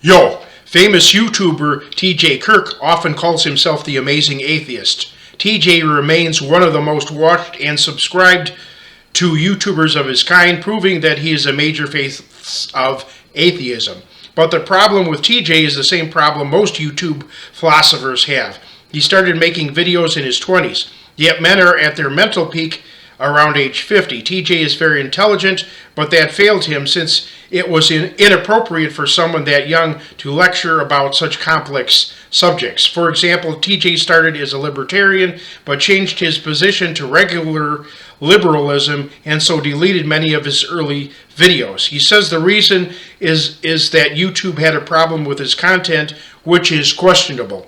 Yo, famous YouTuber T J Kirk often calls himself the Amazing Atheist. TJ remains one of the most watched and subscribed to YouTubers of his kind, proving that he is a major face of atheism. But the problem with TJ is the same problem most YouTube philosophers have. He started making videos in his 20s, yet men are at their mental peak around age 50. TJ is very intelligent, but that failed him since it was inappropriate for someone that young to lecture about such complex subjects. For example, TJ started as a libertarian, but changed his position to regular liberalism and so deleted many of his early videos. He says the reason is that YouTube had a problem with his content, which is questionable.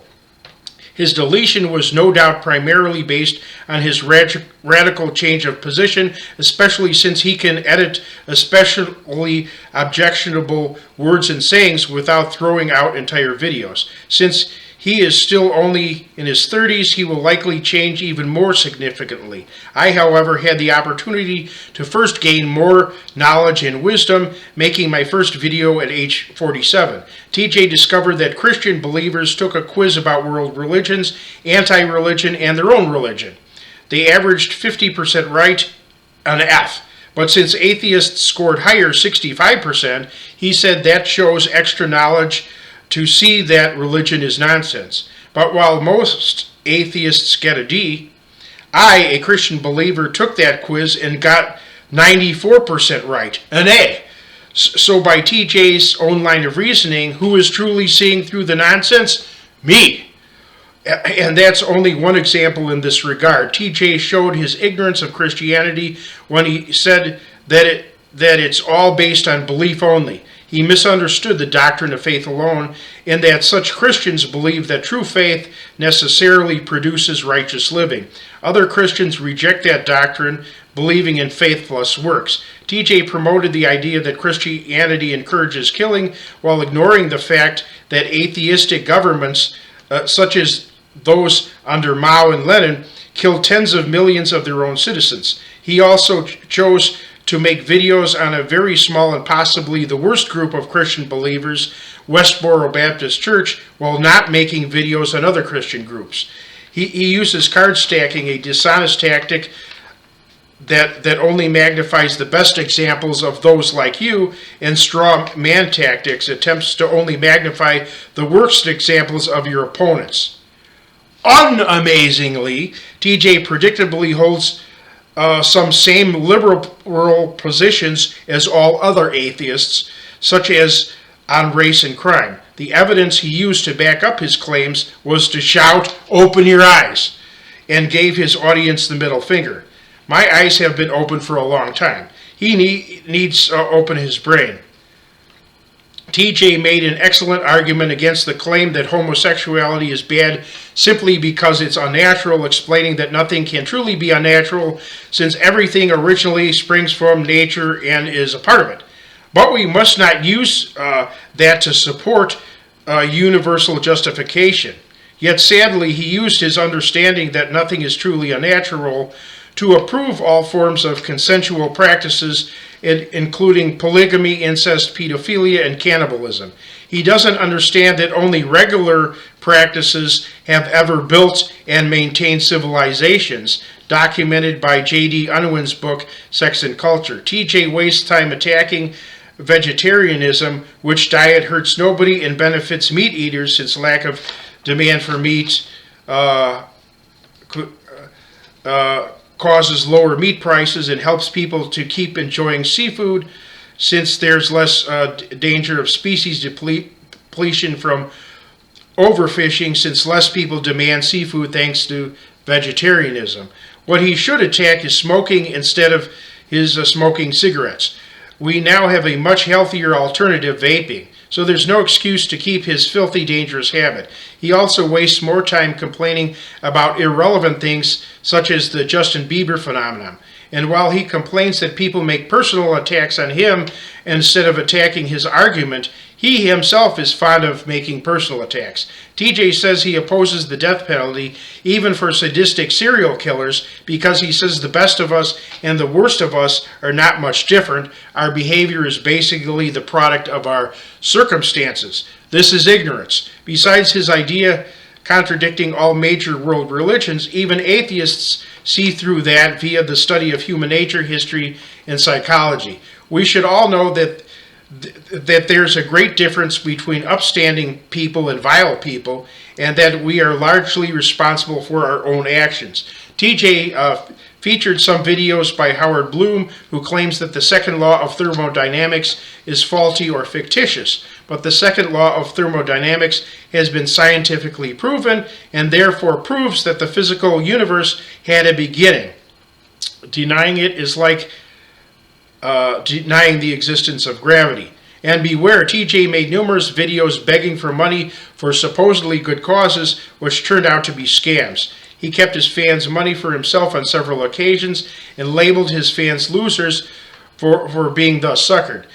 His deletion was no doubt primarily based on his radical change of position, especially since he can edit especially objectionable words and sayings without throwing out entire videos. Since he is still only in his 30s, he will likely change even more significantly. I, however, had the opportunity to first gain more knowledge and wisdom, making my first video at age 47. TJ discovered that Christian believers took a quiz about world religions, anti-religion, and their own religion. They averaged 50% right, an F. But since atheists scored higher, 65%, he said that shows extra knowledge to see that religion is nonsense. But while most atheists get a D, I, a Christian believer, took that quiz and got 94% right, an A. So by TJ's own line of reasoning, who is truly seeing through the nonsense? Me. And that's only one example in this regard. TJ showed his ignorance of Christianity when he said that it's all based on belief only. He misunderstood the doctrine of faith alone, and that such Christians believe that true faith necessarily produces righteous living. Other Christians reject that doctrine, believing in faith plus works. TJ promoted the idea that Christianity encourages killing, while ignoring the fact that atheistic governments, such as those under Mao and Lenin, kill tens of millions of their own citizens. He also chose to make videos on a very small and possibly the worst group of Christian believers, Westboro Baptist Church, while not making videos on other Christian groups. He uses card stacking, a dishonest tactic that only magnifies the best examples of those like you, and straw man tactics, attempts to only magnify the worst examples of your opponents. Unamazingly, TJ predictably holds some same liberal positions as all other atheists, such as on race and crime. The evidence he used to back up his claims was to shout, "Open your eyes," and gave his audience the middle finger. My eyes have been open for a long time. He needs to open his brain. TJ made an excellent argument against the claim that homosexuality is bad simply because it's unnatural, explaining that nothing can truly be unnatural since everything originally springs from nature and is a part of it. But we must not use that to support universal justification. Yet sadly, he used his understanding that nothing is truly unnatural to approve all forms of consensual practices, including polygamy, incest, pedophilia, and cannibalism. He doesn't understand that only regular practices have ever built and maintained civilizations, documented by J.D. Unwin's book, Sex and Culture. TJ wastes time attacking vegetarianism, which diet hurts nobody and benefits meat eaters since lack of demand for meat causes lower meat prices and helps people to keep enjoying seafood since there's less danger of species depletion from overfishing since less people demand seafood thanks to vegetarianism. What he should attack is smoking instead of his smoking cigarettes. We now have a much healthier alternative, vaping, so there's no excuse to keep his filthy, dangerous habit. He also wastes more time complaining about irrelevant things such as the Justin Bieber phenomenon. And while he complains that people make personal attacks on him instead of attacking his argument, he himself is fond of making personal attacks. TJ says he opposes the death penalty, even for sadistic serial killers, because he says the best of us and the worst of us are not much different. Our behavior is basically the product of our circumstances. This is ignorance. Besides his idea contradicting all major world religions, even atheists see through that via the study of human nature, history, and psychology. We should all know that there's a great difference between upstanding people and vile people, and that we are largely responsible for our own actions. TJ featured some videos by Howard Bloom, who claims that the second law of thermodynamics is faulty or fictitious, but the second law of thermodynamics has been scientifically proven and therefore proves that the physical universe had a beginning. Denying it is like denying the existence of gravity. And beware, TJ made numerous videos begging for money for supposedly good causes, which turned out to be scams. He kept his fans' money for himself on several occasions and labeled his fans losers for being thus suckered.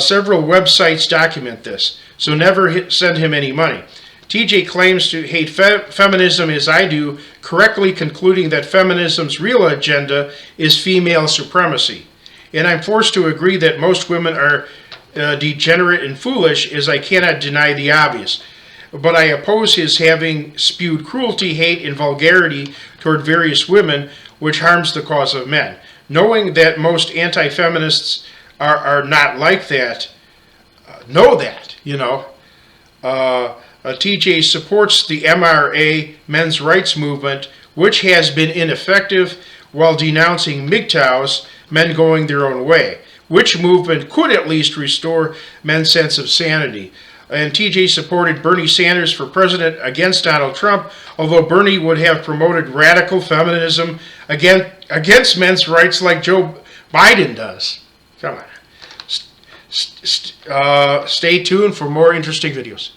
Several websites document this, so never send him any money. TJ claims to hate feminism as I do, correctly concluding that feminism's real agenda is female supremacy. And I'm forced to agree that most women are degenerate and foolish, as I cannot deny the obvious. But I oppose his having spewed cruelty, hate, and vulgarity toward various women, which harms the cause of men. Knowing that most anti-feminists are not like that, know that, TJ supports the MRA, men's rights movement, which has been ineffective, while denouncing MGTOWs, men going their own way, which movement could at least restore men's sense of sanity. And TJ supported Bernie Sanders for president against Donald Trump, although Bernie would have promoted radical feminism against men's rights like Joe Biden does. Come on. Stay tuned for more interesting videos.